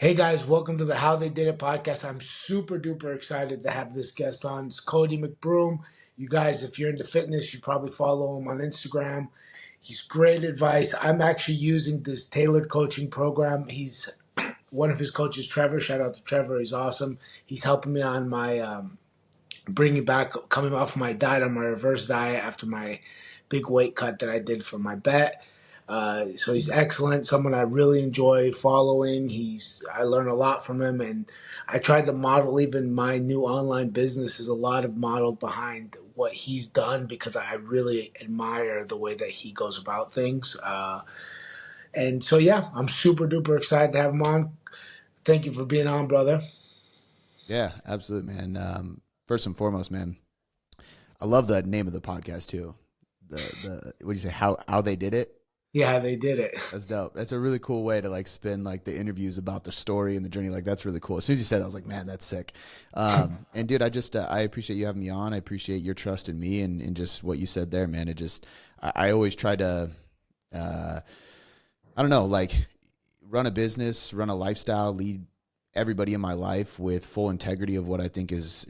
Hey guys, welcome to the How They Did It podcast. I'm super duper excited to have this guest on. It's Cody Mcbroom. You guys, if you're into fitness, you probably follow him on Instagram. He's great advice. I'm actually using this tailored coaching program. He's one of his coaches, Trevor. Shout out to Trevor. He's awesome. He's helping me on my bringing back, coming off my diet on my reverse diet after my big weight cut that I did for my bet. So he's excellent, someone I really enjoy following. I learn a lot from him, and I tried to model even my new online business is a lot of modeled behind what he's done because I really admire the way that he goes about things. And so, yeah, I'm super duper excited to have him on. Thank you for being on, brother. Yeah, absolutely, man. First and foremost, man, I love the name of the podcast too. The what do you say? How they did it? Yeah, they did it. That's dope. That's a really cool way to like spin like the interviews about the story and the journey. Like that's really cool. As soon as you said that, I was like, man, that's sick. And dude, I appreciate you having me on. I appreciate your trust in me and just what you said there, man. I always try to, I don't know, like run a business, run a lifestyle, lead everybody in my life with full integrity of what I think is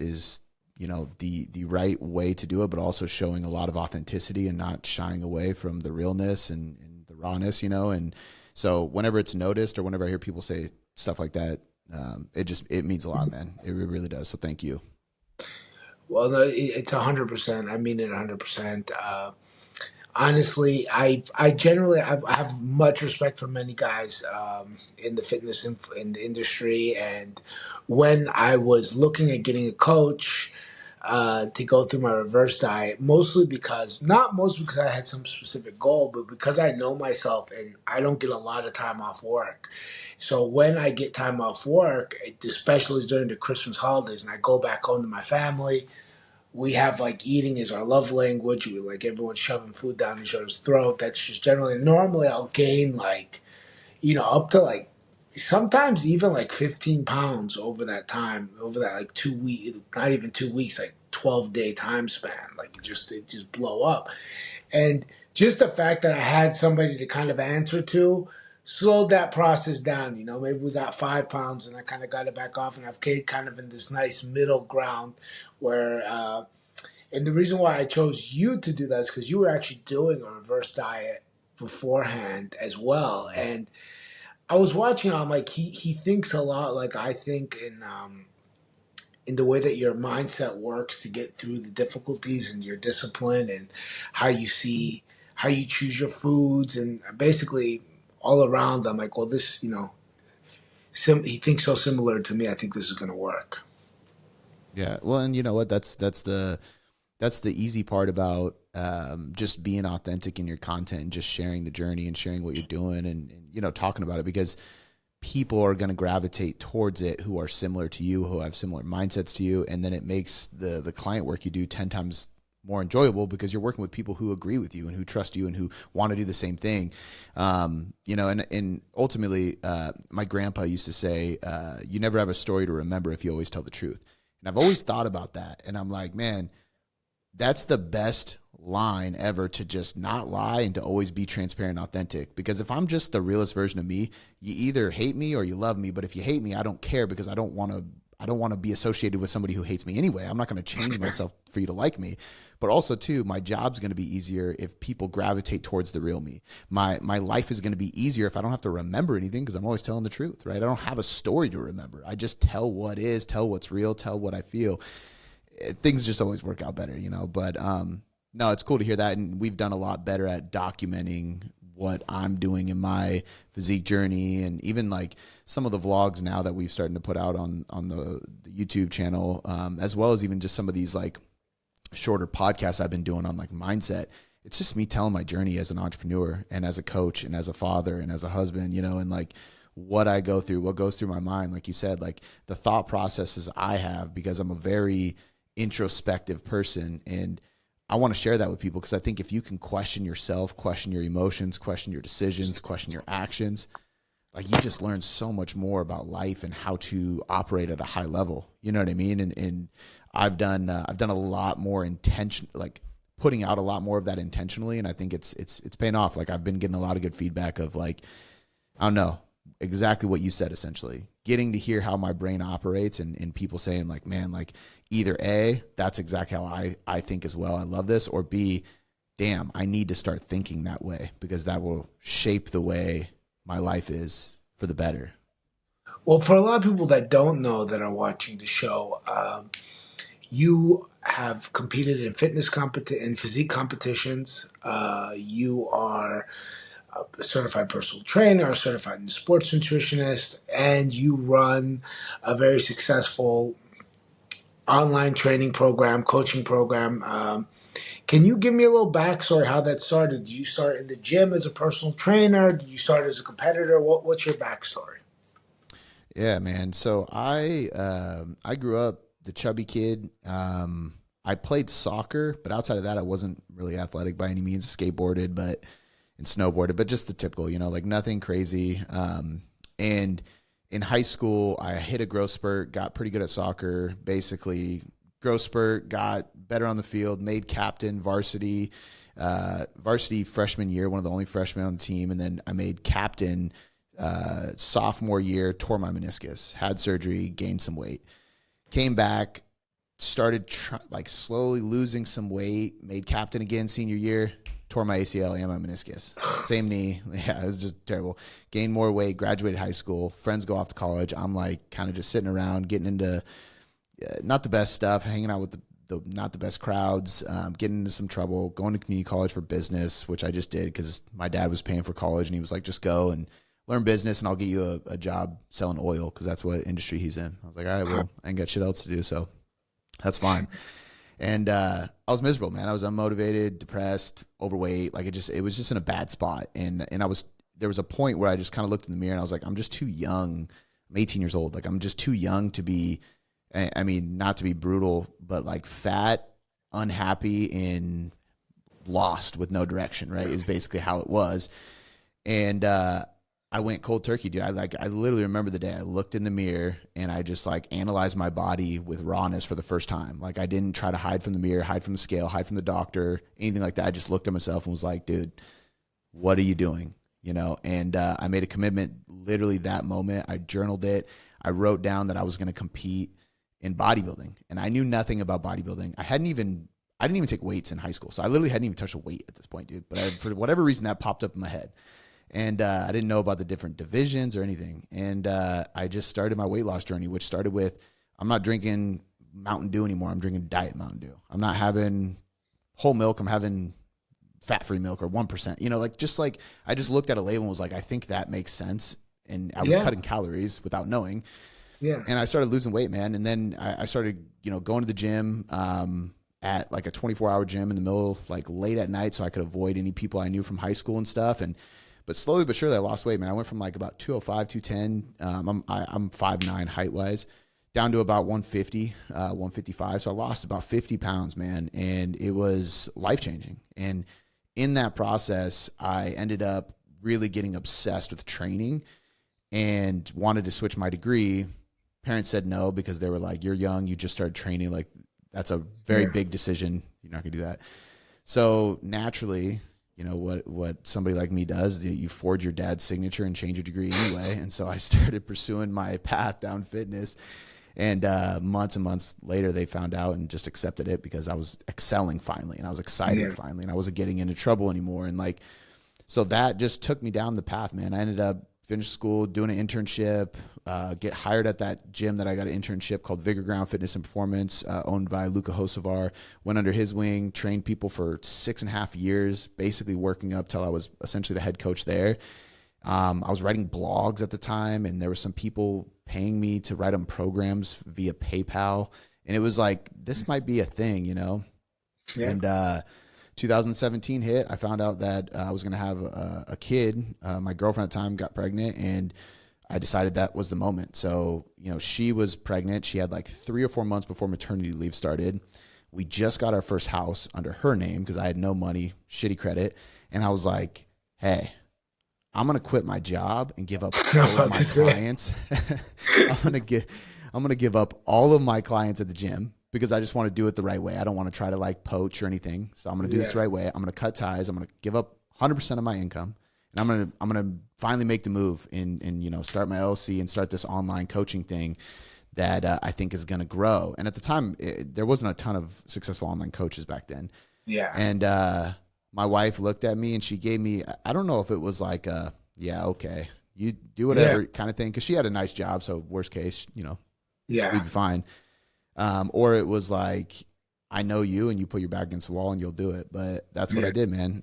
the right way to do it, but also showing a lot of authenticity and not shying away from the realness and the rawness, and so whenever it's noticed or whenever I hear people say stuff like that, it means a lot, man. It really does. So thank you. Well, no, it's 100%. I mean it 100%. Honestly, I have much respect for many guys in the fitness in the industry, and when I was looking at getting a coach to go through my reverse diet, not mostly because I had some specific goal, but because I know myself and I don't get a lot of time off work. So when I get time off work, especially during the Christmas holidays, and I go back home to my family, we have like eating is our love language. We like everyone shoving food down each other's throat. That's just generally normally I'll gain like, up to like sometimes even like 15 pounds over that time, over that like 2 week, not even 2 weeks, like 12-day time span. Like it just blow up. And just the fact that I had somebody to kind of answer to slowed that process down. Maybe we got 5 pounds and I kind of got it back off, and I've kind of in this nice middle ground where, and the reason why I chose you to do that is because you were actually doing a reverse diet beforehand as well. And I was watching, I'm like, he thinks a lot like I think in the way that your mindset works to get through the difficulties and your discipline and how you see how you choose your foods and basically all around. I'm like, well, this, he thinks so similar to me. I think this is going to work. Yeah. Well, and you know what? That's the easy part about just being authentic in your content and just sharing the journey and sharing what you're doing and talking about it, because people are going to gravitate towards it who are similar to you, who have similar mindsets to you, and then it makes the client work you do 10 times more enjoyable because you're working with people who agree with you and who trust you and who want to do the same thing. And ultimately, my grandpa used to say, you never have a story to remember if you always tell the truth. And I've always thought about that. And I'm like, man, that's the best line ever, to just not lie and to always be transparent and authentic. Because if I'm just the realest version of me, you either hate me or you love me. But if you hate me, I don't care, because I don't want to be associated with somebody who hates me anyway. I'm not going to change myself for you to like me. But also too, my job's going to be easier if people gravitate towards the real me. My life is going to be easier if I don't have to remember anything, because I'm always telling the truth, right? I don't have a story to remember. I just tell what is, tell what's real, tell what I feel. Things just always work out better, but no, it's cool to hear that. And we've done a lot better at documenting what I'm doing in my physique journey, and even like some of the vlogs now that we've started to put out on the YouTube channel, as well as even just some of these like shorter podcasts I've been doing on like mindset. It's just me telling my journey as an entrepreneur and as a coach and as a father and as a husband, and like what I go through, what goes through my mind, like you said, like the thought processes I have, because I'm a very introspective person, and I want to share that with people, because I think if you can question yourself, question your emotions, question your decisions, question your actions, like you just learn so much more about life and how to operate at a high level. You know what I mean? And I've done a lot more intention, like putting out a lot more of that intentionally, and I think it's paying off. Like I've been getting a lot of good feedback of like, I don't know, exactly what you said, essentially. Getting to hear how my brain operates and people saying like, man, like either A, that's exactly how I think as well. I love this. Or B, damn, I need to start thinking that way because that will shape the way my life is for the better. Well, for a lot of people that don't know that are watching the show, you have competed in in physique competitions. You are a certified personal trainer, a certified sports nutritionist, and you run a very successful online training program, coaching program. Can you give me a little backstory how that started? Did you start in the gym as a personal trainer? Did you start as a competitor? What's your backstory? Yeah, man. So I grew up the chubby kid. I played soccer, but outside of that, I wasn't really athletic by any means. Skateboarded, but and snowboarded, but just the typical, like nothing crazy. And in high school, I hit a growth spurt, got pretty good at soccer. Basically, growth spurt, got better on the field, made captain, varsity freshman year, one of the only freshmen on the team, and then I made captain sophomore year, tore my meniscus, had surgery, gained some weight, came back, started like slowly losing some weight, made captain again senior year, tore my ACL and my meniscus. Same knee. Yeah, it was just terrible. Gained more weight, graduated high school. Friends go off to college. I'm like kind of just sitting around, getting into not the best stuff, hanging out with the not the best crowds, getting into some trouble, going to community college for business, which I just did because my dad was paying for college and he was like, just go and learn business and I'll get you a job selling oil because that's what industry he's in. I was like, all right, well, I ain't got shit else to do, so that's fine. And I was miserable, man. I was unmotivated, depressed, overweight. Like it was just in a bad spot. And there was a point where I just kind of looked in the mirror and I was like, I'm just too young. I'm 18 years old. Like I'm just too young to be, I mean, not to be brutal, but like fat, unhappy, and lost with no direction, right? Is basically how it was. And I went cold turkey, dude. I literally remember the day I looked in the mirror and I just like analyzed my body with rawness for the first time. Like I didn't try to hide from the mirror, hide from the scale, hide from the doctor, anything like that. I just looked at myself and was like, dude, what are you doing? And I made a commitment literally that moment. I journaled it. I wrote down that I was going to compete in bodybuilding, and I knew nothing about bodybuilding. I didn't even take weights in high school. So I literally hadn't even touched a weight at this point, dude. But for whatever reason that popped up in my head. And I didn't know about the different divisions or anything. And I just started my weight loss journey, which started with, I'm not drinking Mountain Dew anymore. I'm drinking Diet Mountain Dew. I'm not having whole milk. I'm having fat-free milk or 1%. I just looked at a label and was like, I think that makes sense. And I was cutting calories without knowing. Yeah. And I started losing weight, man. And then I started, going to the gym at like a 24-hour gym in the middle, like late at night so I could avoid any people I knew from high school and stuff. But slowly but surely, I lost weight, man. I went from like about 205, 210. I'm 5'9" height wise, down to about 150, 155. So I lost about 50 pounds, man. And it was life changing. And in that process, I ended up really getting obsessed with training and wanted to switch my degree. Parents said no because they were like, you're young, you just started training. Like, that's a very big decision. You're not going to do that. So naturally, what somebody like me does, you forge your dad's signature and change your degree anyway. And so I started pursuing my path down fitness. And months and months later, they found out and just accepted it because I was excelling finally. And I was excited finally. And I wasn't getting into trouble anymore. And so that just took me down the path, man. I ended up finishing school, doing an internship, get hired at that gym that I got an internship called Vigor Ground Fitness and Performance, owned by Luca Hosovar. Went under his wing, trained people for 6.5 years, basically working up till I was essentially the head coach there. I was writing blogs at the time, and there were some people paying me to write them programs via PayPal. And it was like, this might be a thing, Yeah. And 2017 hit. I found out that I was going to have a kid. My girlfriend at the time got pregnant, and I decided that was the moment. So, she was pregnant. She had like 3 or 4 months before maternity leave started. We just got our first house under her name because I had no money, shitty credit. And I was like, hey, I'm going to quit my job and give up all of my clients. I'm going to give up all of my clients at the gym because I just want to do it the right way. I don't want to try to like poach or anything. So I'm going to do this the right way. I'm going to cut ties. I'm going to give up 100% of my income, and I'm gonna finally make the move and start my LLC and start this online coaching thing that I think is gonna grow. And at the time, there wasn't a ton of successful online coaches back then. Yeah. And my wife looked at me and she gave me, I don't know if it was like yeah, okay, you do Yeah. whatever kind of thing, because she had a nice job, so worst case, we'd Yeah. be fine. Or it was like, I know you and you put your back against the wall and you'll do it. But that's what I Yeah. did, man.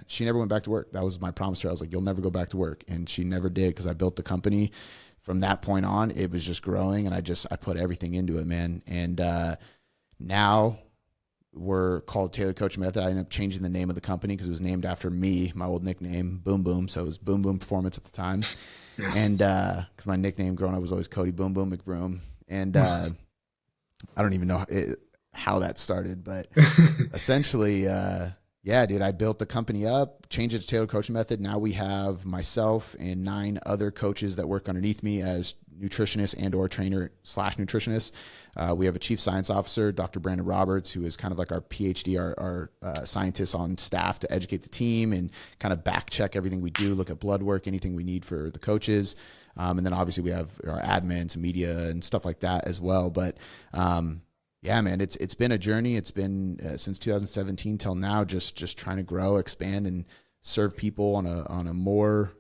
She never went back to work. That was my promise to her. I was like, you'll never go back to work. And she never did, because I built the company. From that point on, it was just growing, and I put everything into it, man. And now we're called Tailored Coaching Method. I ended up changing the name of the company because it was named after me, my old nickname, Boom Boom. So it was Boom Boom Performance at the time. Yeah. And because my nickname growing up was always Cody Boom Boom Mcbroom. And I don't even know how that started, but essentially, yeah, dude, I built the company up, changed it to Tailored Coaching Method. Now we have myself and 9 other coaches that work underneath me as nutritionist and or trainer / nutritionist. We have a chief science officer, Dr. Brandon Roberts, who is kind of like our PhD, our scientist on staff to educate the team and kind of back check everything we do, look at blood work, anything we need for the coaches. And then obviously we have our admins, media, and stuff like that as well. But yeah, man, it's been a journey. It's been since 2017 till now, just trying to grow, expand, and serve people on a more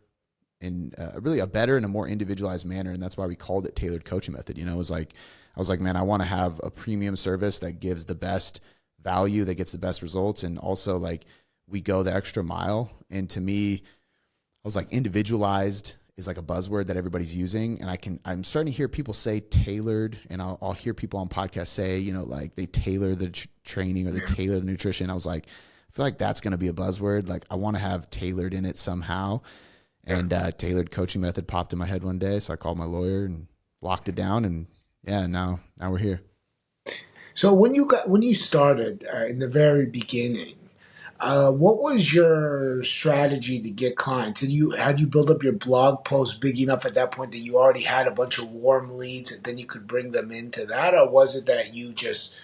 in really a better and a more individualized manner. And that's why we called it Tailored Coaching Method. I was like, man, I want to have a premium service that gives the best value, that gets the best results, and also like we go the extra mile. And to me, I was like, individualized is like a buzzword that everybody's using. And I'm starting to hear people say tailored, and I'll hear people on podcasts say, like they tailor the training or they tailor the nutrition. I was like, I feel like that's going to be a buzzword. Like I want to have tailored in it somehow. And Tailored Coaching Method popped in my head one day. So I called my lawyer and locked it down. And yeah, now we're here. So when you started in the very beginning, what was your strategy to get clients? And had you built up your blog post big enough at that point that you already had a bunch of warm leads, and then you could bring them into that, or was it that you just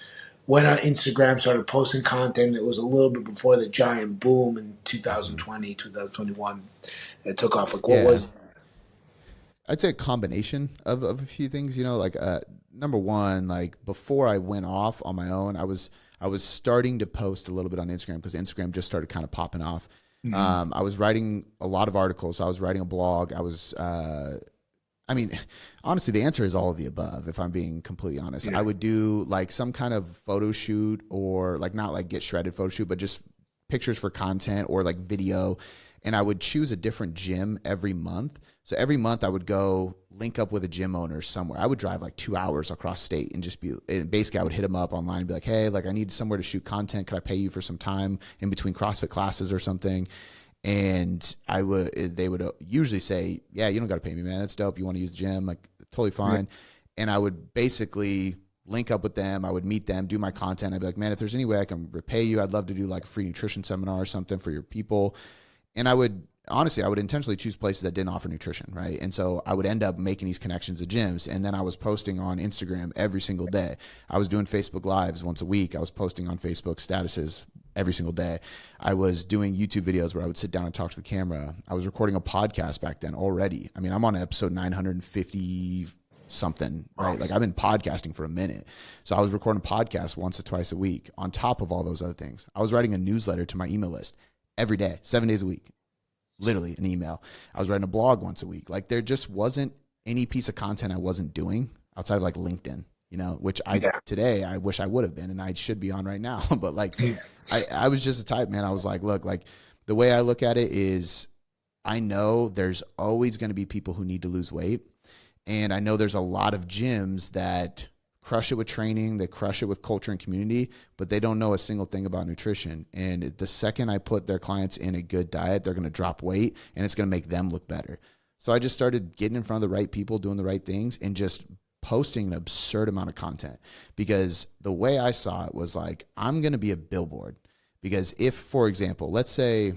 went on Instagram, started posting content? It was a little bit before the giant boom in Mm-hmm. 2020, 2021 that took off. Like, what Yeah. was? I'd say a combination of a few things, like number one, like before I went off on my own, I was starting to post a little bit on Instagram because Instagram just started kind of popping off. Mhm. I was writing a lot of articles. I was writing a blog. I mean, honestly, the answer is all of the above, if I'm being completely honest. Yeah. I would do like some kind of photo shoot, or like not like get shredded photo shoot, but just pictures for content or like video. And I would choose a different gym every month. So every month I would go link up with a gym owner somewhere. I would drive like 2 hours across state and basically I would hit them up online and be like, hey, like I need somewhere to shoot content. Could I pay you for some time in between CrossFit classes or something? And they would usually say, yeah, you don't got to pay me, man. That's dope. You want to use the gym? Like totally fine. Yeah. And I would basically link up with them. I would meet them, do my content. I'd be like, man, if there's any way I can repay you, I'd love to do like a free nutrition seminar or something for your people. And I would intentionally choose places that didn't offer nutrition, right? And so I would end up making these connections at gyms. And then I was posting on Instagram every single day. I was doing Facebook Lives once a week. I was posting on Facebook statuses every single day. I was doing YouTube videos where I would sit down and talk to the camera. I was recording a podcast back then already. I mean, I'm on episode 950 something, right? Like I've been podcasting for a minute. So I was recording podcasts once or twice a week on top of all those other things. I was writing a newsletter to my email list every day, 7 days a week, literally an email. I was writing a blog once a week. Like there just wasn't any piece of content I wasn't doing outside of like LinkedIn, which today I wish I would have been and I should be on right now. But like I was just a type, man. I was like, look, like the way I look at it is I know there's always going to be people who need to lose weight. And I know there's a lot of gyms that crush it with training, they crush it with culture and community, but they don't know a single thing about nutrition. And the second I put their clients in a good diet, they're going to drop weight and it's going to make them look better. So I just started getting in front of the right people, doing the right things, and just posting an absurd amount of content. Because the way I saw it was like, I'm going to be a billboard. Because if, for example, let's say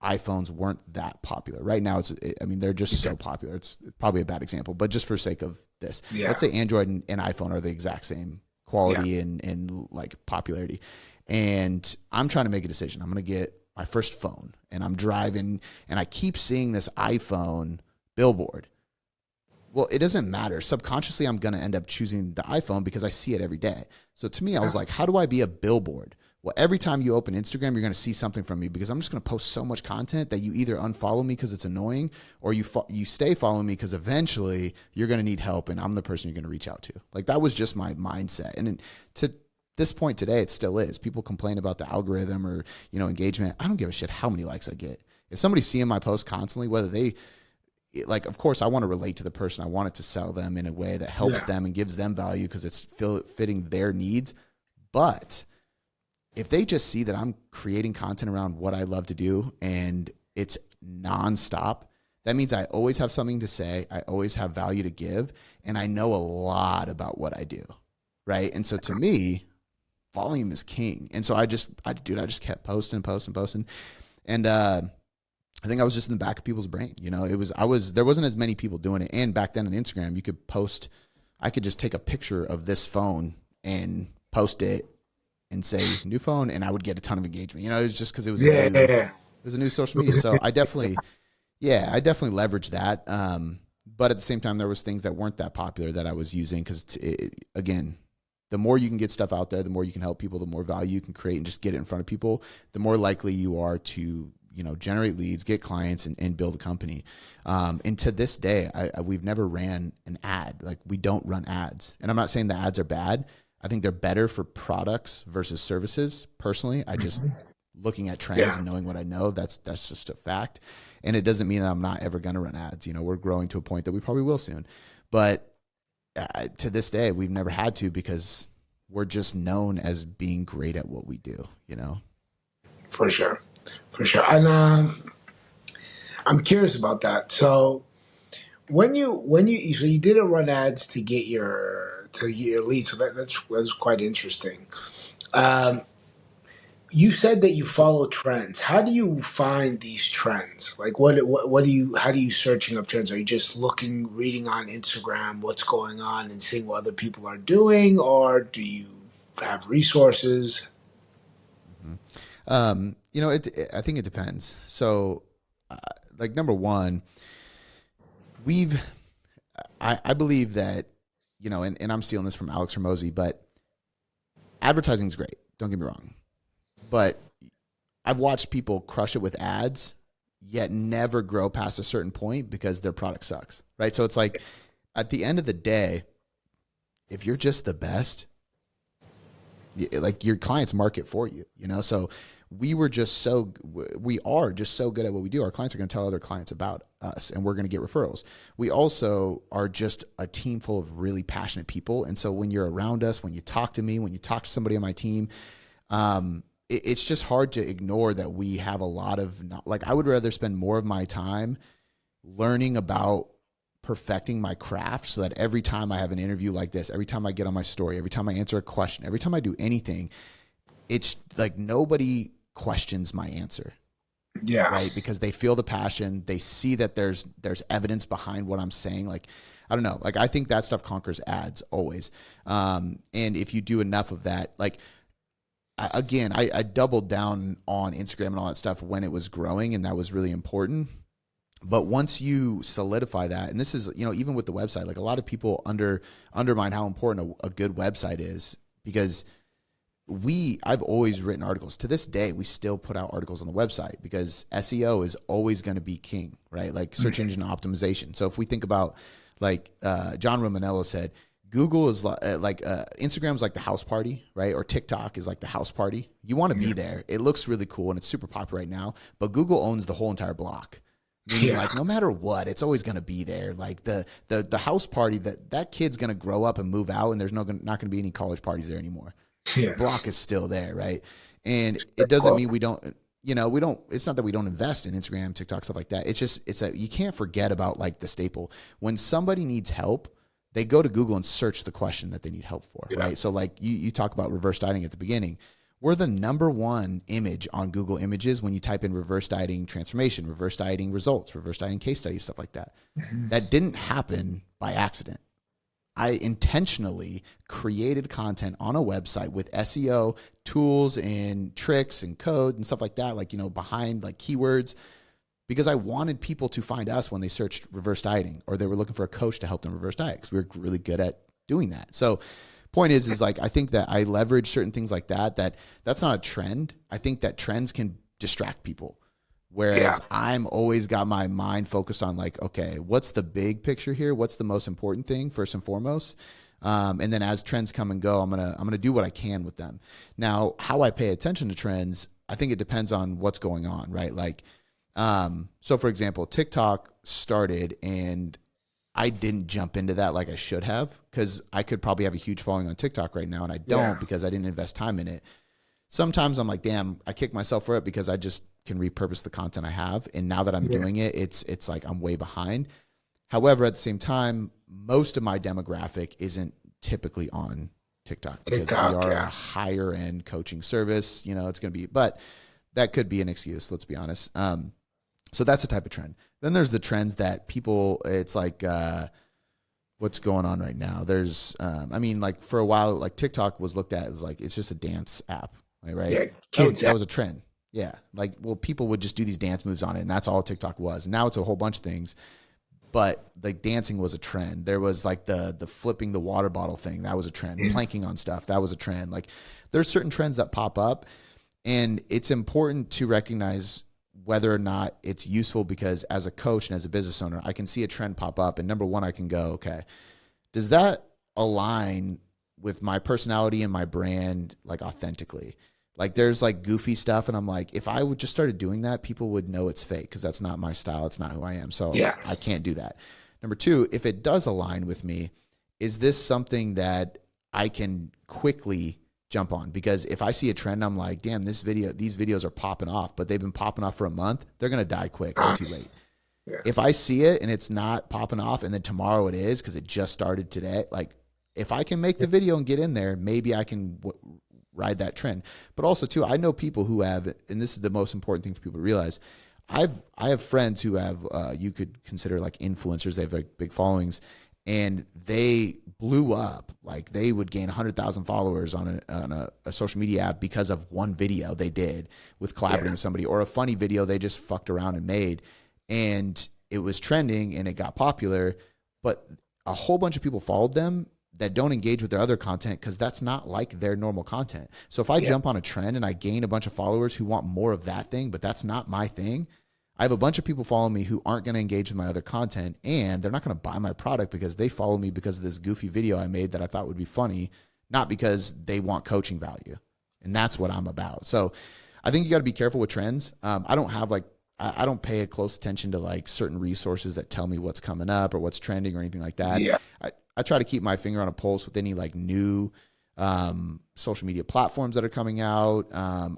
iPhones weren't that popular. Right now, they're just so popular. It's probably a bad example, but just for sake of this, let's say Android and iPhone are the exact same quality and like popularity. And I'm trying to make a decision. I'm going to get my first phone, and I'm driving and I keep seeing this iPhone billboard. Well, it doesn't matter. Subconsciously, I'm going to end up choosing the iPhone because I see it every day. So to me, I was like, how do I be a billboard? Well, every time you open Instagram, you're going to see something from me because I'm just going to post so much content that you either unfollow me because it's annoying, or you stay following me because eventually you're going to need help and I'm the person you're going to reach out to. Like, that was just my mindset. And to this point today, it still is. People complain about the algorithm or, engagement. I don't give a shit how many likes I get. If somebody's seeing my post constantly, whether they, like, of course, I want to relate to the person. I want it to sell them in a way that helps them and gives them value because it's fitting their needs. But if they just see that I'm creating content around what I love to do and it's nonstop, that means I always have something to say. I always have value to give. And I know a lot about what I do. Right. And so to me, volume is king. And so I just kept posting. And, I think I was just in the back of people's brain. There wasn't as many people doing it. And back then on Instagram, I could just take a picture of this phone and post it and say new phone, and I would get a ton of engagement. It was just because it was it was a new social media. So I definitely leveraged that. But at the same time, there was things that weren't that popular that I was using because, again, the more you can get stuff out there, the more you can help people, the more value you can create and just get it in front of people, the more likely you are to generate leads, get clients, and build a company. And to this day, we've never ran an ad. Like, we don't run ads. And I'm not saying the ads are bad. I think they're better for products versus services. Personally, I just looking at trends and knowing what I know, that's just a fact. And it doesn't mean that I'm not ever going to run ads. We're growing to a point that we probably will soon. But to this day, we've never had to because we're just known as being great at what we do, For sure. And I'm curious about that. So so you didn't run ads to get your leads, so that's quite interesting. Um, you said that you follow trends. How do you find these trends? Like, how do you searching up trends? Are you just reading on Instagram what's going on and seeing what other people are doing, or do you have resources? I think it depends. So, like, number one, I believe that, and I'm stealing this from Alex Hormozy, but advertising is great. Don't get me wrong. But I've watched people crush it with ads, yet never grow past a certain point because their product sucks, right? So it's like, at the end of the day, if you're just the best, like, your clients market for you, So we are just so good at what we do. Our clients are going to tell other clients about us, and we're going to get referrals. We also are just a team full of really passionate people. And so when you're around us, when you talk to me, when you talk to somebody on my team, it's just hard to ignore that we have a lot of, like, I would rather spend more of my time learning about perfecting my craft so that every time I have an interview like this, every time I get on my story, every time I answer a question, every time I do anything, it's like nobody questions my answer. Yeah. Right. Because they feel the passion. They see that there's evidence behind what I'm saying. Like, I don't know. Like, I think that stuff conquers ads always. And if you do enough of that, like, I doubled down on Instagram and all that stuff when it was growing, and that was really important. But once you solidify that, and this is, even with the website, like, a lot of people undermine how important a good website is, because I've always written articles. To this day, we still put out articles on the website because SEO is always going to be king, right? Like, search engine optimization. So if we think about, like, John Romanello said, Google is Instagram is like the house party, right? Or TikTok is like the house party. You want to be there. It looks really cool and it's super popular right now, but Google owns the whole entire block. Meaning, like, no matter what, it's always going to be there. Like, the house party, that kid's going to grow up and move out, and there's not going to be any college parties there anymore. The block is still there, right? And it doesn't mean we don't, it's not that we don't invest in Instagram, TikTok, stuff like that. It's that you can't forget about, like, the staple. When somebody needs help, they go to Google and search the question that they need help for, right? So, like, you talk about reverse dieting at the beginning. We're the number one image on Google Images when you type in reverse dieting transformation, reverse dieting results, reverse dieting case studies, stuff like that. That didn't happen by accident. I intentionally created content on a website with SEO tools and tricks and code and stuff like that, like, behind like keywords, because I wanted people to find us when they searched reverse dieting or they were looking for a coach to help them reverse diet, because we were really good at doing that. So point is like, I think that I leverage certain things like that, that's not a trend. I think that trends can distract people. Yeah. Whereas I'm always got my mind focused on like, okay, what's the big picture here? What's the most important thing first and foremost? And then as trends come and go, I'm gonna do what I can with them. Now, how I pay attention to trends, I think it depends on what's going on, right? Like, so for example, TikTok started and I didn't jump into that like I should have, because I could probably have a huge following on TikTok right now, and I Yeah. don't because I didn't invest time in it. Sometimes I'm like, damn, I kick myself for it because I just can repurpose the content I have. And now that I'm Yeah. doing it, it's like I'm way behind. However, at the same time, most of my demographic isn't typically on TikTok because we TikTok. are a Yeah. higher end coaching service. It's going to be, but that could be an excuse. Let's be honest. So that's a type of trend. Then there's the trends that people, it's like, what's going on right now. There's, like for a while, like TikTok was looked at as like, it's just a dance app, right? Yeah. That was, Kids. that was a trend. Yeah. Like, well, people would just do these dance moves on it, and that's all TikTok was. And now it's a whole bunch of things, but like dancing was a trend. There was like the flipping the water bottle thing. That was a trend. Planking on stuff. That was a trend. Like, there's certain trends that pop up, and it's important to recognize whether or not it's useful, because as a coach and as a business owner, I can see a trend pop up, and number one, I can go, okay, does that align with my personality and my brand, like authentically? Like, there's like goofy stuff, and I'm like, if I would just started doing that, people would know it's fake, because that's not my style. It's not who I am. So Yeah. I can't do that. Number two, if it does align with me, is this something that I can quickly jump on? Because if I see a trend, I'm like, damn, these videos are popping off, but they've been popping off for a month. They're going to die quick. I'm too late. Yeah. If I see it and it's not popping off, and then tomorrow it is because it just started today, like, if I can make the video and get in there, maybe I can ride that trend. But also too, I know people who have, and this is the most important thing for people to realize, I have friends who have, you could consider like influencers. They have like big followings, and they blew up. Like, they would gain 100,000 followers on a social media app because of one video they did with collaborating with somebody, or a funny video they just fucked around and made, and it was trending and it got popular. But a whole bunch of people followed them that don't engage with their other content, because that's not like their normal content. So if I Yeah. jump on a trend and I gain a bunch of followers who want more of that thing, but that's not my thing, I have a bunch of people following me who aren't going to engage with my other content, and they're not going to buy my product because they follow me because of this goofy video I made that I thought would be funny, not because they want coaching value. And that's what I'm about. So I think you got to be careful with trends. I don't have like, I don't pay a close attention to like certain resources that tell me what's coming up or what's trending or anything like that. Yeah. I try to keep my finger on a pulse with any like new social media platforms that are coming out.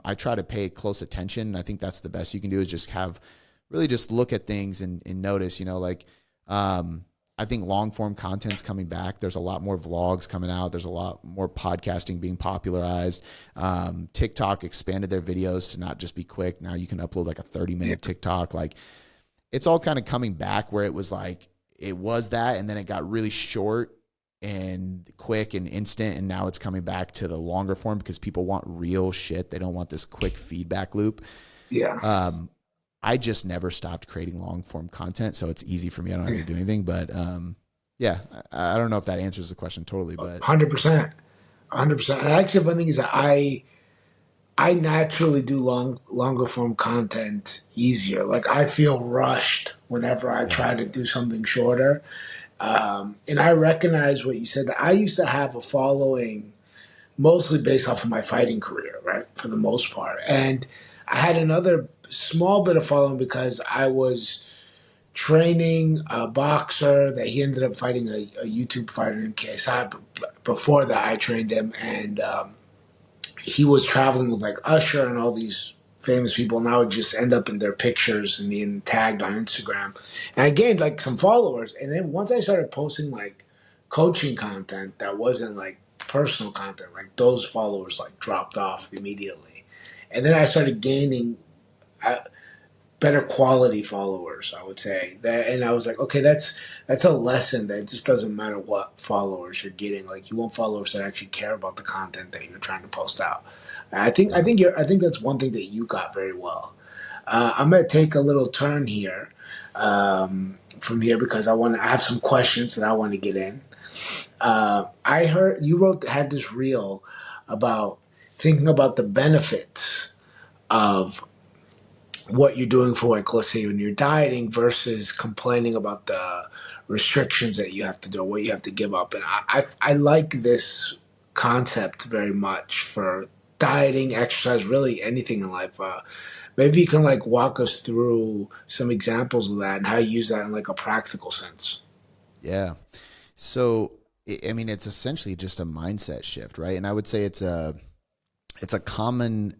I try to pay close attention. I think that's the best you can do, is just really just look at things and notice, I think long form content's coming back. There's a lot more vlogs coming out. There's a lot more podcasting being popularized. TikTok expanded their videos to not just be quick. Now you can upload like a 30-minute TikTok. Like, it's all kind of coming back, where it was like, it was that, and then it got really short and quick and instant, and now it's coming back to the longer form because people want real shit. They don't want this quick feedback loop. Yeah. I just never stopped creating long form content, so it's easy for me. I don't have to do anything. But yeah, I don't know if that answers the question totally, but 100%. 100%. And actually, one thing is that I naturally do longer form content easier. Like, I feel rushed whenever I yeah, try to do something shorter. And I recognize what you said. I used to have a following mostly based off of my fighting career, right? For the most part. And I had another small bit of following because I was training a boxer that he ended up fighting a YouTube fighter named KSI. Before that, I trained him, and he was traveling with like Usher and all these famous people, and I would just end up in their pictures and being tagged on Instagram. And I gained like some followers. And then once I started posting like coaching content that wasn't like personal content, like those followers like dropped off immediately. And then I started gaining better quality followers, I would say that. And I was like, okay, that's a lesson that it just doesn't matter what followers you're getting. Like, you want followers that actually care about the content that you're trying to post out. Yeah. I think that's one thing that you got very well. I'm gonna take a little turn here, from here, because I have some questions that I want to get in. I heard you had this reel about thinking about the benefits of what you're doing for, like, let's say when you're dieting versus complaining about the restrictions that you have to do, what you have to give up. And I like this concept very much for dieting, exercise, really anything in life. Maybe you can like walk us through some examples of that and how you use that in like a practical sense. Yeah. So, I mean, it's essentially just a mindset shift, right? And I would say it's a common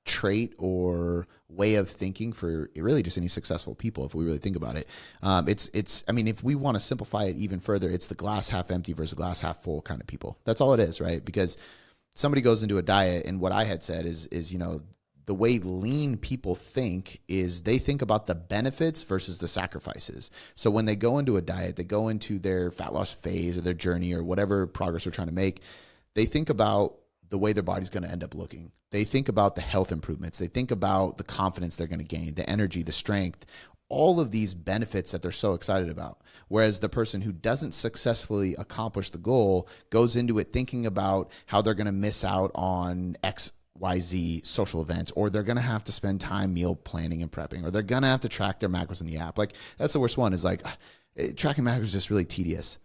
trait or way of thinking for really just any successful people. If we really think about it, it's. I mean, if we want to simplify it even further, it's the glass half empty versus glass half full kind of people. That's all it is, right? Because somebody goes into a diet, and what I had said is the way lean people think is they think about the benefits versus the sacrifices. So when they go into a diet, they go into their fat loss phase or their journey or whatever progress they're trying to make, they think about the way their body's going to end up looking. They think about the health improvements. They think about the confidence they're going to gain, the energy, the strength, all of these benefits that they're so excited about. Whereas the person who doesn't successfully accomplish the goal goes into it thinking about how they're going to miss out on XYZ social events, or they're going to have to spend time meal planning and prepping, or they're going to have to track their macros in the app. Like, that's the worst one, is like, tracking macros is just really tedious.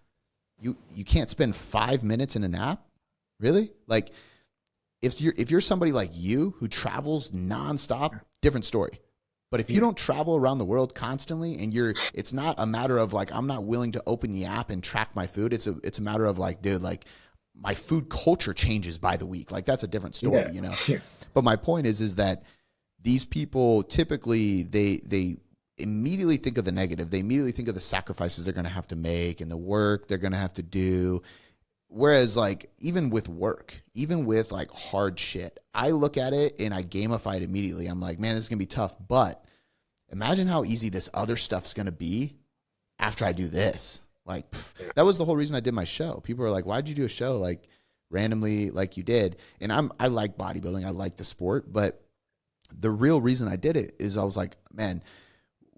You can't spend 5 minutes in an app? Really? Like, if you're somebody like you who travels nonstop, different story. But if you don't travel around the world constantly, and it's not a matter of like, I'm not willing to open the app and track my food. It's a matter of like, dude, like, my food culture changes by the week. Like, that's a different story, Yeah. you know? Yeah. But my point is that these people typically, they immediately think of the negative. They immediately think of the sacrifices they're going to have to make and the work they're going to have to do. Whereas, like, even with work, even with like hard shit, I look at it and I gamify it immediately. I'm like, man, this is going to be tough, but imagine how easy this other stuff's going to be after I do this. Like, that was the whole reason I did my show. People were like, why'd you do a show like randomly like you did? And I like bodybuilding. I like the sport, but the real reason I did it is I was like, man,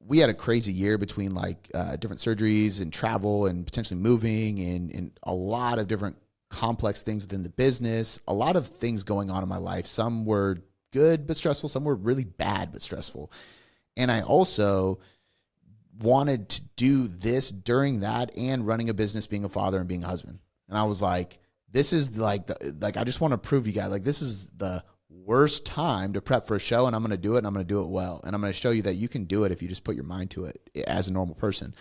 we had a crazy year between like different surgeries and travel and potentially moving and a lot of different complex things within the business, a lot of things going on in my life. Some were good but stressful. Some were really bad but stressful. And I also wanted to do this during that and running a business, being a father and being a husband. And I was like, this is like, I just want to prove to you guys, like, this is the worst time to prep for a show, and I'm going to do it, and I'm going to do it well. And I'm going to show you that you can do it if you just put your mind to it as a normal person.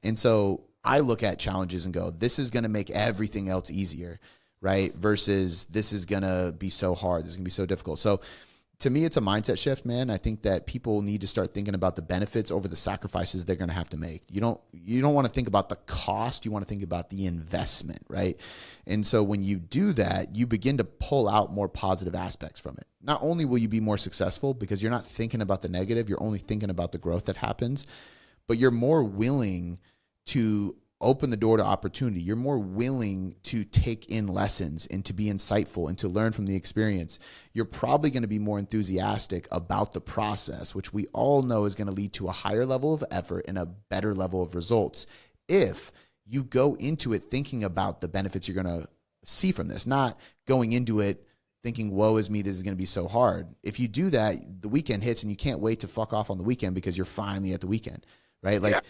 And so I look at challenges and go, this is going to make everything else easier, right? Versus this is going to be so hard. This is going to be so difficult. So to me, it's a mindset shift, man. I think that people need to start thinking about the benefits over the sacrifices they're going to have to make. You don't want to think about the cost. You want to think about the investment, right? And so when you do that, you begin to pull out more positive aspects from it. Not only will you be more successful because you're not thinking about the negative, you're only thinking about the growth that happens, but you're more willing to open the door to opportunity. You're more willing to take in lessons and to be insightful and to learn from the experience. You're probably going to be more enthusiastic about the process, which we all know is going to lead to a higher level of effort and a better level of results if you go into it thinking about the benefits you're going to see from this, not going into it thinking, woe is me, this is going to be so hard. If you do that, the weekend hits and you can't wait to fuck off on the weekend because you're finally at the weekend, right? Like,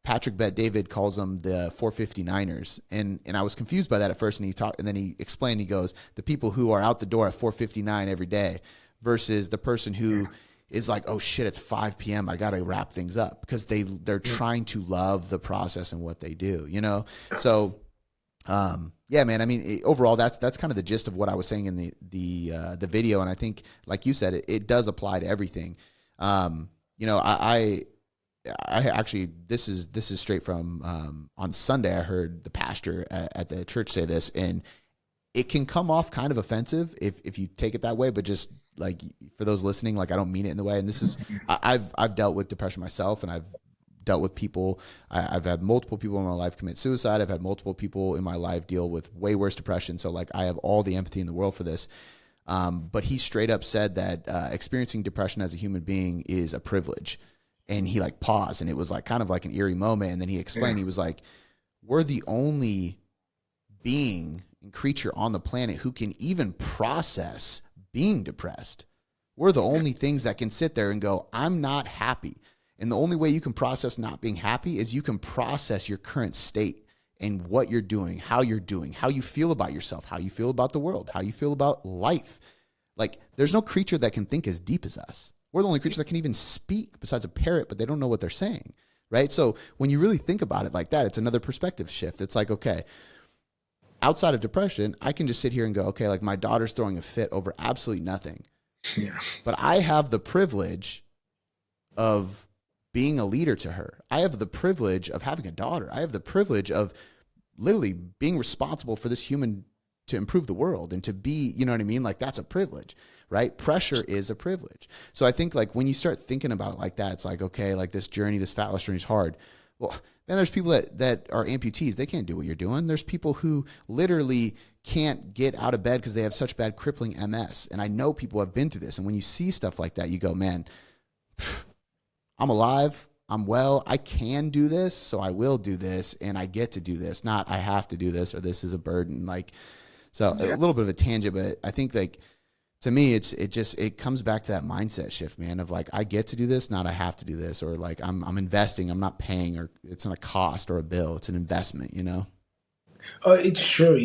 Patrick Bet David calls them the 459ers. And I was confused by that at first. And then he explained, he goes, the people who are out the door at 4:59 every day versus the person who is like, oh shit, it's 5 p.m. I got to wrap things up, because they're trying to love the process and what they do, you know? So, yeah, man, I mean, overall, that's kind of the gist of what I was saying in the video. And I think, like you said, it does apply to everything. You know, I actually, this is straight from on Sunday. I heard the pastor at the church say this, and it can come off kind of offensive if you take it that way. But just like for those listening, like I don't mean it in the way. And this is, I've dealt with depression myself, and I've dealt with people. I've had multiple people in my life commit suicide. I've had multiple people in my life deal with way worse depression. So like I have all the empathy in the world for this. But he straight up said that experiencing depression as a human being is a privilege. And he like paused, and it was like kind of like an eerie moment. And then he explained, he was like, we're the only being and creature on the planet who can even process being depressed. We're the only things that can sit there and go, I'm not happy. And the only way you can process not being happy is you can process your current state and what you're doing, how you feel about yourself, how you feel about the world, how you feel about life. Like there's no creature that can think as deep as us. We're the only creature that can even speak besides a parrot, but they don't know what they're saying, right? So when you really think about it like that, it's another perspective shift. It's like, okay, outside of depression, I can just sit here and go, okay, like my daughter's throwing a fit over absolutely nothing. Yeah. But I have the privilege of being a leader to her. I have the privilege of having a daughter. I have the privilege of literally being responsible for this human to improve the world and to be, you know what I mean? Like that's a privilege, right? Pressure is a privilege. So I think like when you start thinking about it like that, it's like, okay, like this journey, this fat loss journey is hard. Well, then there's people that are amputees. They can't do what you're doing. There's people who literally can't get out of bed because they have such bad crippling MS. And I know people have been through this. And when you see stuff like that, you go, man, I'm alive. I'm well. I can do this. So I will do this. And I get to do this. Not I have to do this or this is a burden. Like, so a little bit of a tangent, but I think like, to me, it comes back to that mindset shift, man, of like, I get to do this, not I have to do this, or like I'm investing, I'm not paying, or it's not a cost or a bill. It's an investment, you know? Oh, it's true.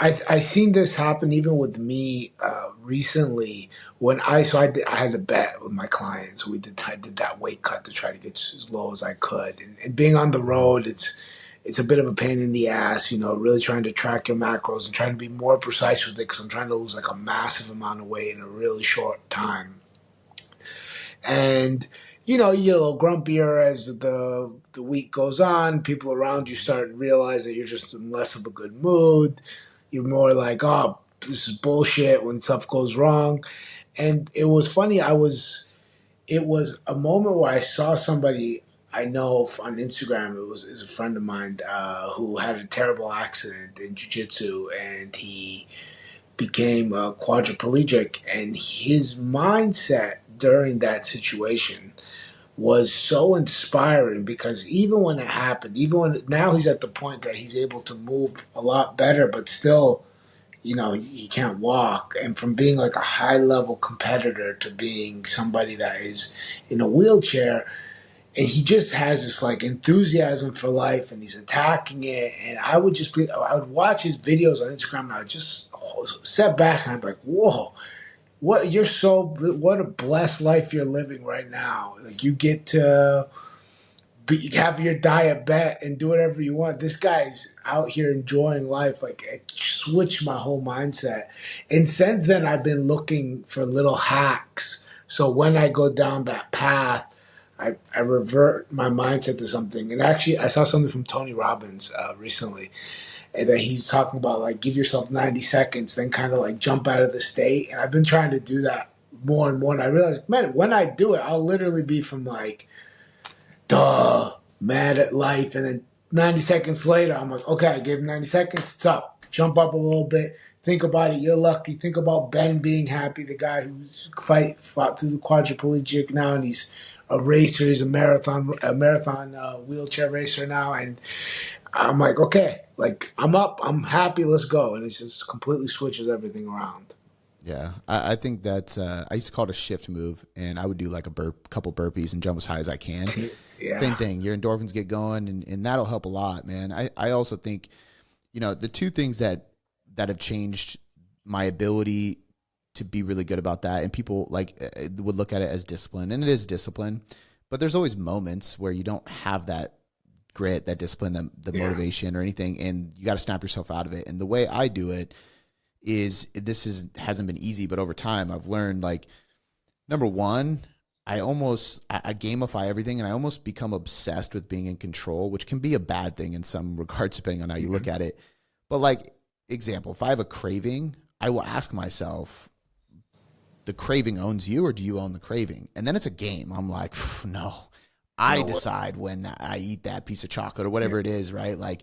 I seen this happen even with me recently when I had a bet with my clients. I did that weight cut to try to get as low as I could, and being on the road, it's a bit of a pain in the ass. Really trying to track your macros and trying to be more precise with it because I'm trying to lose like a massive amount of weight in a really short time. And you get a little grumpier as the week goes on. People around you start to realize that you're just in less of a good mood. You're more like, oh, this is bullshit when stuff goes wrong. And it was funny. It was a moment where I saw somebody I know on Instagram. Is a friend of mine who had a terrible accident in jiu-jitsu, and he became quadriplegic. And his mindset during that situation was so inspiring because even when it happened, even when now he's at the point that he's able to move a lot better, but still, he can't walk. And from being like a high level competitor to being somebody that is in a wheelchair, and he just has this like enthusiasm for life and he's attacking it. And I would watch his videos on Instagram and I would just step back and I'm like, whoa, what a blessed life you're living right now. Like you get to have your diet bet and do whatever you want. This guy's out here enjoying life. Like it switched my whole mindset. And since then, I've been looking for little hacks. So when I go down that path, I revert my mindset to something. And actually, I saw something from Tony Robbins recently, and that he's talking about like give yourself 90 seconds, then kind of like jump out of the state. And I've been trying to do that more and more. And I realized, man, when I do it, I'll literally be from like mad at life. And then 90 seconds later, I'm like, okay, I gave him 90 seconds. It's up. Jump up a little bit. Think about it. You're lucky. Think about Ben being happy, the guy who's fought through the quadriplegic now, and he's a racer. He's a marathon wheelchair racer now. And I'm like, okay, like I'm up. I'm happy. Let's go. And it just completely switches everything around. Yeah. I think that I used to call it a shift move, and I would do like a couple burpees and jump as high as I can. Yeah. Same thing. Your endorphins get going, and that'll help a lot, man. I also think, the two things that have changed my ability to be really good about that, and people like would look at it as discipline, and it is discipline, but there's always moments where you don't have that grit, that discipline, the motivation or anything, and you got to snap yourself out of it. And the way I do it hasn't been easy, but over time I've learned, like, number one, I gamify everything, and I almost become obsessed with being in control, which can be a bad thing in some regards, depending on how you look at it. But like, example, if I have a craving, I will ask myself the craving owns you or do you own the craving? And then it's a game. I'm like, no, I No way. decide when I eat that piece of chocolate or Yeah. whatever it is, right? Like,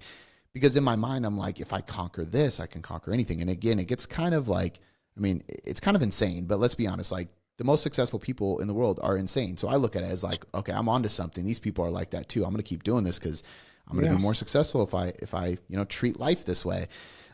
because in my mind, I'm like, if I conquer this, I can conquer anything. And again, it gets kind of like, I mean, it's kind of insane, but let's be honest, like the most successful people in the world are insane. So I look at it as like, okay, I'm onto something. These people are like that too. I'm going to keep doing this because I'm going to Yeah. be more successful if I treat life this way.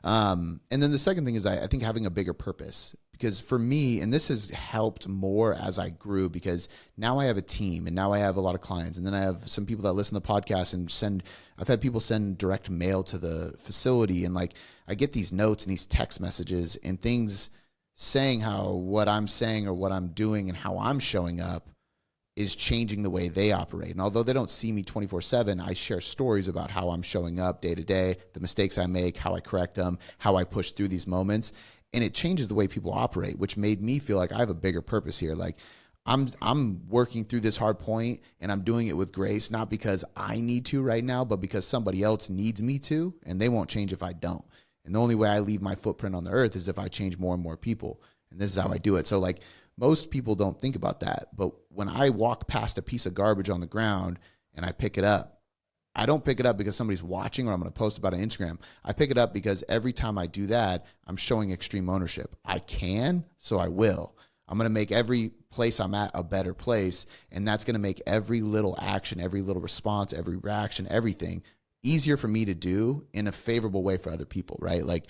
And then the second thing is I think having a bigger purpose, because for me, and this has helped more as I grew, because now I have a team and now I have a lot of clients, and then I have some people that listen to the podcast and I've had people send direct mail to the facility, and like I get these notes and these text messages and things saying how what I'm saying or what I'm doing and how I'm showing up is changing the way they operate. And although they don't see me 24/7, I share stories about how I'm showing up day to day, the mistakes I make, how I correct them, how I push through these moments. And it changes the way people operate, which made me feel like I have a bigger purpose here. Like I'm working through this hard point and I'm doing it with grace, not because I need to right now, but because somebody else needs me to, and they won't change if I don't. And the only way I leave my footprint on the earth is if I change more and more people. And this is how I do it. So like most people don't think about that. But when I walk past a piece of garbage on the ground and I pick it up, I don't pick it up because somebody's watching or I'm going to post about it on Instagram. I pick it up because every time I do that, I'm showing extreme ownership. I can, so I will. I'm going to make every place I'm at a better place. And that's going to make every little action, every little response, every reaction, everything easier for me to do in a favorable way for other people, right? Like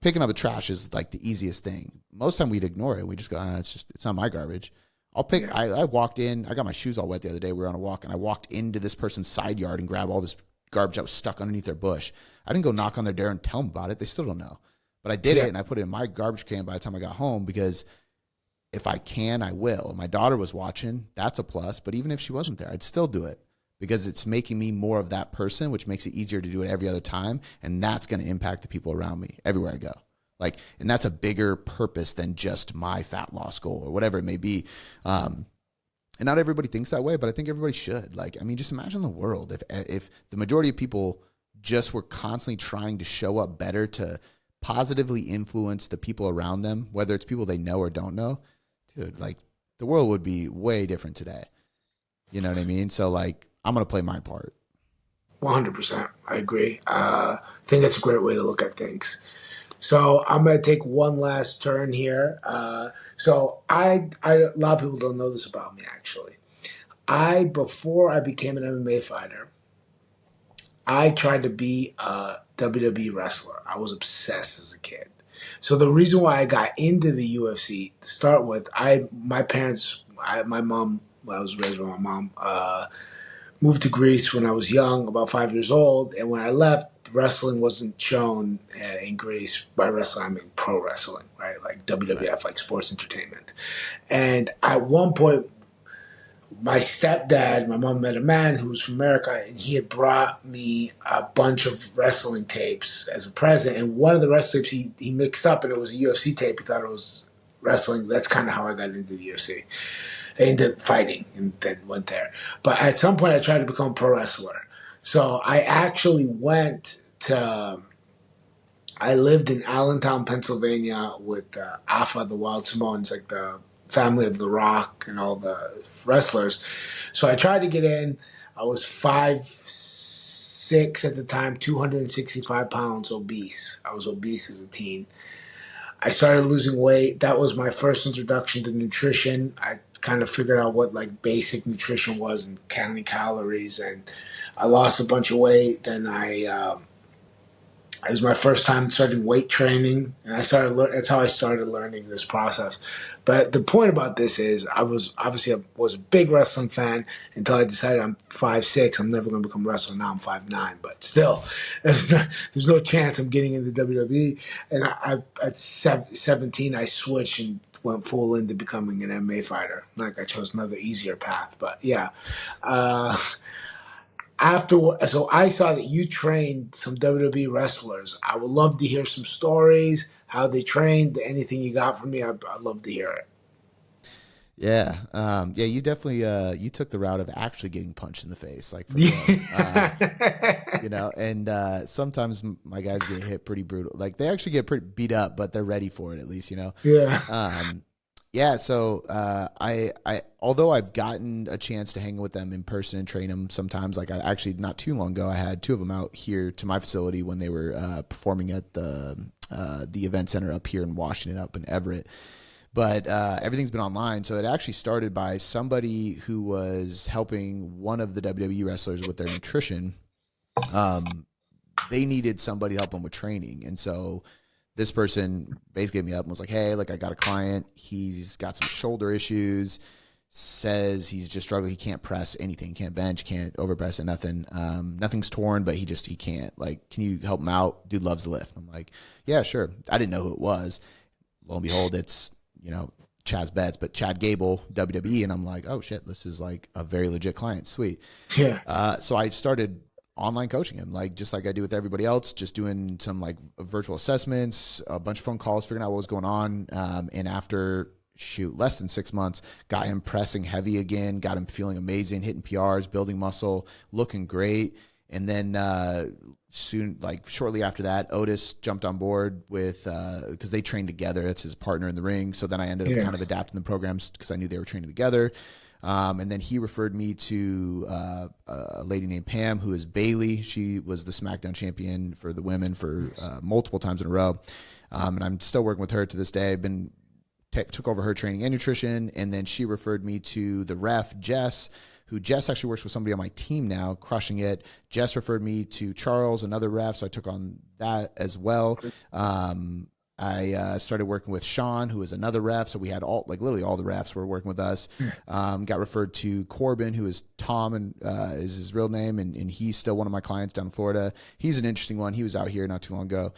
picking up the trash is like the easiest thing. Most time we'd ignore it. We just go, it's not my garbage. Yeah. I walked in, I got my shoes all wet the other day. We were on a walk and I walked into this person's side yard and grabbed all this garbage that was stuck underneath their bush. I didn't go knock on their door and tell them about it. They still don't know. But I did it Yeah. and I put it in my garbage can by the time I got home, because if I can, I will. My daughter was watching. That's a plus. But even if she wasn't there, I'd still do it because it's making me more of that person, which makes it easier to do it every other time. And that's going to impact the people around me everywhere I go. Like, and that's a bigger purpose than just my fat loss goal or whatever it may be. And not everybody thinks that way, but I think everybody should. Like, I mean, just imagine the world if the majority of people just were constantly trying to show up better to positively influence the people around them, whether it's people they know or don't know. Dude, like the world would be way different today. You know what I mean? So like, I'm going to play my part. 100%. I agree. I think that's a great way to look at things. So I'm going to take one last turn here. A lot of people don't know this about me, actually. Before I became an MMA fighter, I tried to be a WWE wrestler. I was obsessed as a kid. So the reason why I got into the UFC to start with, my mom, well, I was raised by my mom, moved to Greece when I was young, about 5 years old, and when I left, wrestling wasn't shown in Greece. By wrestling, I mean pro wrestling, right? Like Right. WWF, like sports entertainment. And at one point, my stepdad, my mom met a man who was from America, and he had brought me a bunch of wrestling tapes as a present. And one of the wrestling tapes he mixed up, and it was a UFC tape. He thought it was wrestling. That's kind of how I got into the UFC. I ended up fighting and then went there. But at some point, I tried to become a pro wrestler. So I actually went to. I lived in Allentown, Pennsylvania, with Afa, the Wild Samoans, like the family of The Rock and all the wrestlers. So I tried to get in. I was 5'6" at the time, 265 pounds, obese. I was obese as a teen. I started losing weight. That was my first introduction to nutrition. I kind of figured out what like basic nutrition was and counting calories, and I lost a bunch of weight. Then it was my first time starting weight training, and that's how I started learning this process. But the point about this is, I was a big wrestling fan until I decided I'm 5'6". I'm never going to become a wrestler. Now I'm 5'9", but still, there's no chance I'm getting into WWE. And at 17, I switched and went full into becoming an MMA fighter. Like I chose another easier path, but yeah. Uh, so I saw that you trained some WWE wrestlers. I would love to hear some stories, how they trained, anything you got from me. I'd love to hear it. Yeah. Yeah, you definitely, you took the route of actually getting punched in the face, like for real. And sometimes my guys get hit pretty brutal. Like they actually get pretty beat up, but they're ready for it at least, Yeah. Um, Yeah, so although I've gotten a chance to hang with them in person and train them sometimes, like I actually not too long ago, I had two of them out here to my facility when they were performing at the event center up here in Washington, up in Everett. But everything's been online, so it actually started by somebody who was helping one of the WWE wrestlers with their nutrition. Um, they needed somebody to help them with training, and so this person basically hit me up and was like, "Hey, like I got a client. He's got some shoulder issues. Says he's just struggling. He can't press anything. Can't bench. Can't overpress it. Nothing. Nothing's torn, but he can't. Like, can you help him out? Dude loves to lift." I'm like, "Yeah, sure." I didn't know who it was. Lo and behold, it's Chaz Betts, but Chad Gable, WWE, and I'm like, "Oh shit, this is like a very legit client. Sweet." Yeah. So I started online coaching him, like just like I do with everybody else, just doing some like virtual assessments, a bunch of phone calls, figuring out what was going on. And after less than 6 months, got him pressing heavy again, got him feeling amazing, hitting PRs, building muscle, looking great. And then soon, like shortly after that, Otis jumped on board with because they trained together. That's his partner in the ring. So then I ended up kind of adapting the programs because I knew they were training together. And then he referred me to a lady named Pam, who is Bailey. She was the SmackDown champion for the women for multiple times in a row. And I'm still working with her to this day. I've been took over her training and nutrition. And then she referred me to the ref, Jess, who Jess actually works with somebody on my team now, crushing it. Jess referred me to Charles, another ref, so I took on that as well. I started working with Sean, who is another ref. So we had literally all the refs were working with us. Got referred to Corbin, who is Tom and is his real name. And he's still one of my clients down in Florida. He's an interesting one. He was out here not too long ago.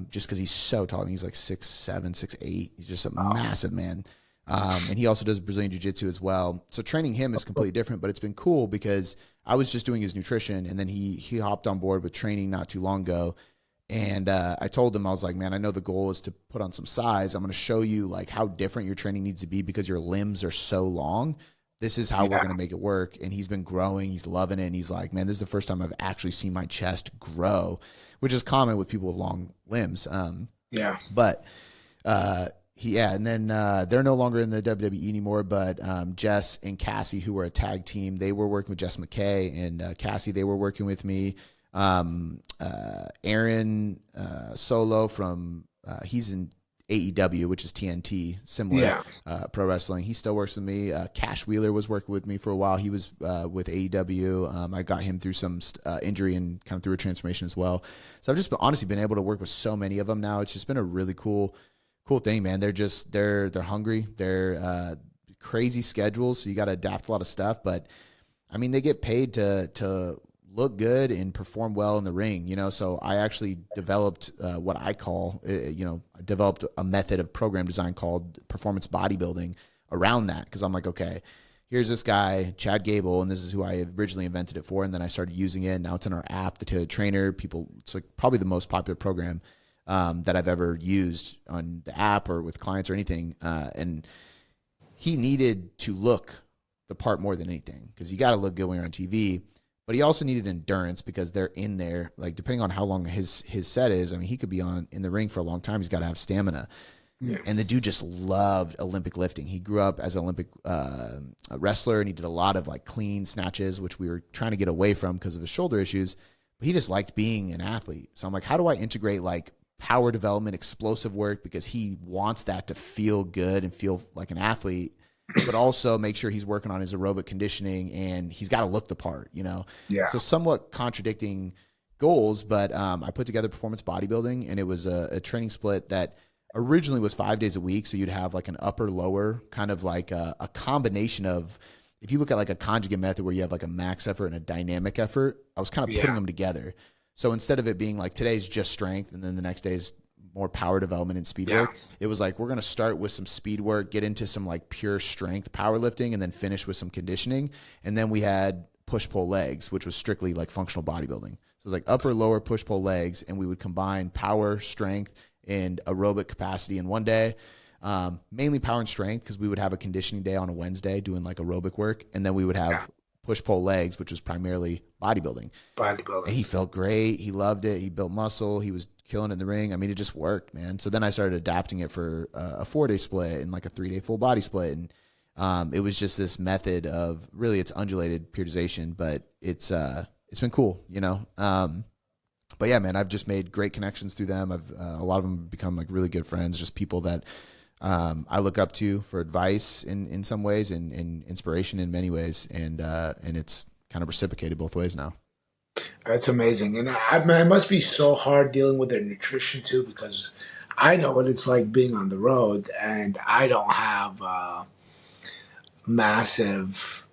Just because he's so tall. He's like 6'7", 6'8". He's just a massive man. And he also does Brazilian Jiu-Jitsu as well. So training him is completely different, but it's been cool because I was just doing his nutrition, and then he hopped on board with training not too long ago. And I told him, I was like, man, I know the goal is to put on some size. I'm going to show you like how different your training needs to be because your limbs are so long. This is how we're going to make it work. And he's been growing. He's loving it. And he's like, man, this is the first time I've actually seen my chest grow, which is common with people with long limbs. But and then they're no longer in the WWE anymore, but Jess and Cassie, who were a tag team, they were working with Jess McKay, and Cassie, they were working with me. Aaron Solo from he's in AEW, which is TNT, similar pro wrestling. He still works with me. Cash Wheeler was working with me for a while. He was with AEW. I got him through some injury and kind of through a transformation as well. So I've just honestly been able to work with so many of them now. It's just been a really cool thing, man. They're hungry. They're crazy schedules, so you got to adapt a lot of stuff. But I mean, they get paid to look good and perform well in the ring, So I actually developed what I call, I developed a method of program design called performance bodybuilding around that. Because I'm like, okay, here's this guy, Chad Gable, and this is who I originally invented it for. And then I started using it. Now it's in our app, the Tailored Trainer. It's like probably the most popular program that I've ever used on the app or with clients or anything. And he needed to look the part more than anything because you got to look good when you're on TV. But he also needed endurance because they're in there, like depending on how long his set is. I mean, he could be in the ring for a long time. He's got to have stamina. Yeah. And the dude just loved Olympic lifting. He grew up as an Olympic wrestler, and he did a lot of like clean snatches, which we were trying to get away from because of his shoulder issues. But he just liked being an athlete. So I'm like, how do I integrate like power development, explosive work, because he wants that to feel good and feel like an athlete, but also make sure he's working on his aerobic conditioning and he's got to look the part, Yeah. So somewhat contradicting goals, but I put together performance bodybuilding, and it was a training split that originally was 5 days a week. So you'd have like an upper lower kind of like a combination of, if you look at like a conjugate method where you have like a max effort and a dynamic effort, I was kind of putting them together. So instead of it being like today's just strength and then the next day is more power development and speed work, it was like, we're going to start with some speed work, get into some like pure strength powerlifting, and then finish with some conditioning. And then we had push pull legs, which was strictly like functional bodybuilding. So it was like upper lower push pull legs, and we would combine power, strength, and aerobic capacity in one day. Mainly power and strength, because we would have a conditioning day on a Wednesday doing like aerobic work, and then we would have push pull legs, which was primarily bodybuilding. And Bodybuilding. he felt great. He loved it. He built muscle. He was killing in the ring. I mean, it just worked, man. So then I started adapting it for a 4-day split and like a 3-day full body split. And it was just this method of really it's undulated periodization, but it's been cool, you know? But yeah, man, I've just made great connections through them. I've a lot of them become like really good friends, just people that I look up to for advice in some ways and inspiration in many ways. And it's kind of reciprocated both ways now. That's amazing. And it must be so hard dealing with their nutrition too, because I know what it's like being on the road, and I don't have massive,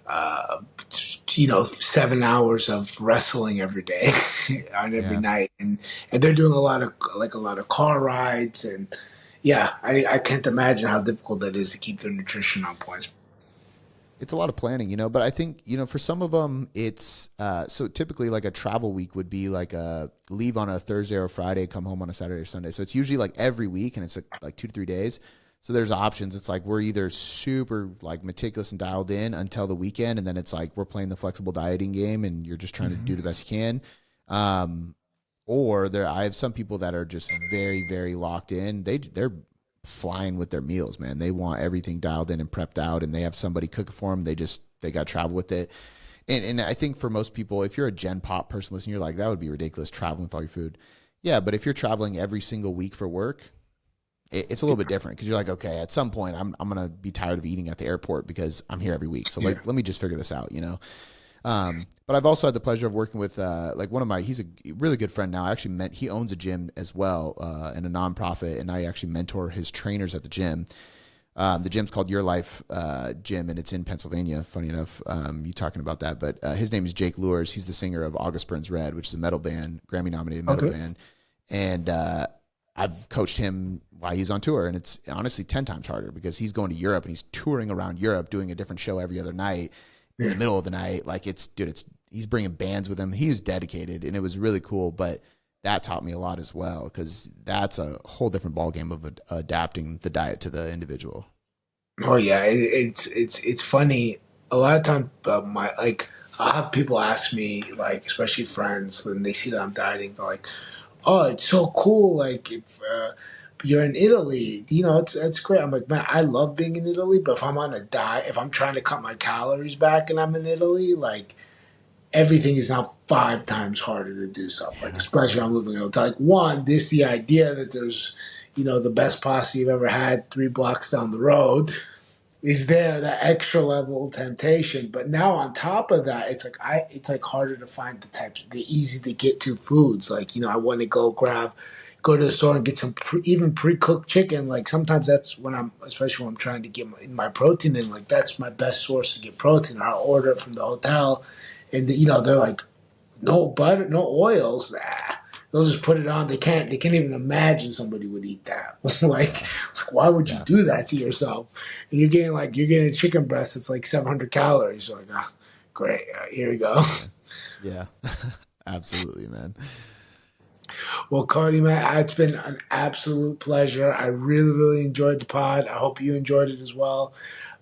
uh, 7 hours of wrestling every day on every Yeah. night, and they're doing a lot of car rides, and yeah, I can't imagine how difficult that is to keep their nutrition on points. It's a lot of planning, you know, but I think, you know, for some of them, it's so typically like a travel week would be like a leave on a Thursday or Friday, come home on a Saturday or Sunday. So it's usually like every week and it's like 2 to 3 days. So there's options. It's like we're either super like meticulous and dialed in until the weekend. And then it's like we're playing the flexible dieting game and you're just trying to do the best you can. Um, I have some people that are just very, very locked in. They're flying with their meals, man. They want everything dialed in and prepped out, and they have somebody cook it for them. They got to travel with it. And I think for most people, if you're a Gen Pop person listening, you're like, that would be ridiculous traveling with all your food. Yeah, but if you're traveling every single week for work, it's a little bit different because you're like, okay, at some point, I'm gonna be tired of eating at the airport because I'm here every week. So Yeah. like, let me just figure this out, you know. But I've also had the pleasure of working with like one of my he's a really good friend now. I actually met he owns a gym as well and a nonprofit, and I actually mentor his trainers at the gym. The gym's called Your Life Gym, and it's in Pennsylvania. Funny enough, you talking about that, but his name is Jake Lures. He's the singer of August Burns Red, which is a metal band, Grammy nominated metal Okay. band, and I've coached him while he's on tour, and it's honestly 10 times harder because he's going to Europe and he's touring around Europe doing a different show every other night in the Yeah. middle of the night. Like it's he's bringing bands with him. He is dedicated, and it was really cool. But that taught me a lot as well because that's a whole different ballgame of adapting the diet to the individual. Oh yeah, it's funny. A lot of time, my like, I have people ask me, like, especially friends, and they see that I'm dieting. They're like, "Oh, it's so cool! Like, if you're in Italy, it's great." I'm like, man, I love being in Italy, but if I'm on a diet, if I'm trying to cut my calories back, and I'm in Italy, like, everything is now 5 times harder to do stuff. Like, Yeah, especially I'm living in a hotel. Like, one, this the idea that there's, the best pasta you've ever had 3 blocks down the road is there, that extra level of temptation. But now on top of that, it's like harder to find the easy to get to foods. Like, I want to go to the store and get some even pre-cooked chicken. Like, sometimes that's when especially when I'm trying to get my protein in, like, that's my best source to get protein. I'll order it from the hotel, and they're like, no butter, no oils. Nah. They'll just put it on. They can't even imagine somebody would eat that. like, yeah, why would you yeah, do that to yourself? And you're getting a chicken breast. It's like 700 calories. You're like, ah, great. Here we go. yeah, yeah. Absolutely, man. Well, Cody, man, it's been an absolute pleasure. I really, really enjoyed the pod. I hope you enjoyed it as well.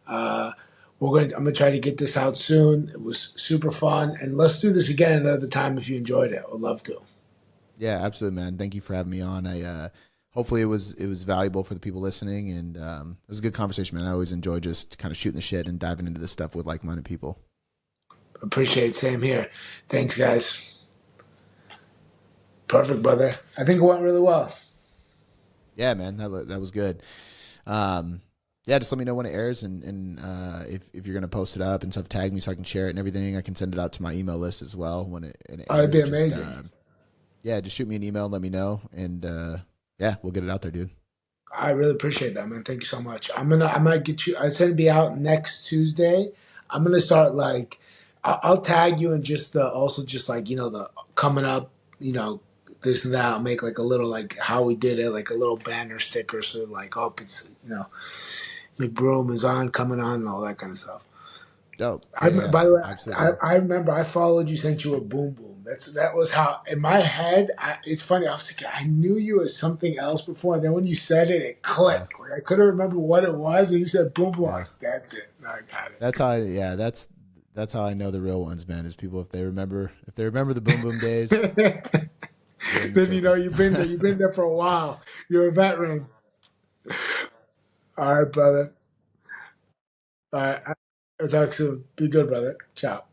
Uh, I'm gonna try to get this out soon. It was super fun, and let's do this again another time if you enjoyed it. I would love to. Yeah, absolutely, man. Thank you for having me on. I hopefully it was valuable for the people listening, and it was a good conversation, man. I always enjoy just kind of shooting the shit and diving into this stuff with like minded people. Appreciate it. Same here. Thanks, guys. Perfect, brother. I think it went really well. Yeah, man, that was good. Um, yeah, just let me know when it airs, and if you're gonna post it up and stuff, tag me so I can share it and everything. I can send it out to my email list as well when it Oh, it'd be airs. Just amazing. yeah, just shoot me an email and let me know, and yeah, we'll get it out there, dude. I really appreciate that, man. Thank you so much. I might get you. It's gonna be out next Tuesday. I'm gonna start like, I'll tag you and just also just like the coming up, you know, this and that. I'll make like a little like how we did it, like a little banner sticker, so like, oh, it's McBroom is on, coming on, and all that kind of stuff. Dope. Yeah, yeah, By the way, I, absolutely. I remember I followed you, sent you a boom boom. That was how in my head. It's funny. I was thinking I knew you as something else before, and then when you said it, it Yeah, clicked. Like I couldn't remember what it was, and you said boom boom. I'm yeah. like, that's it. No, I got it. That's how. Yeah, that's how I know the real ones, man. Is people if they remember the boom boom days, we're in the Then you know circle. you've been there. You've been there for a while. You're a veteran. All right, brother. All right. Talk soon. Be good, brother. Ciao.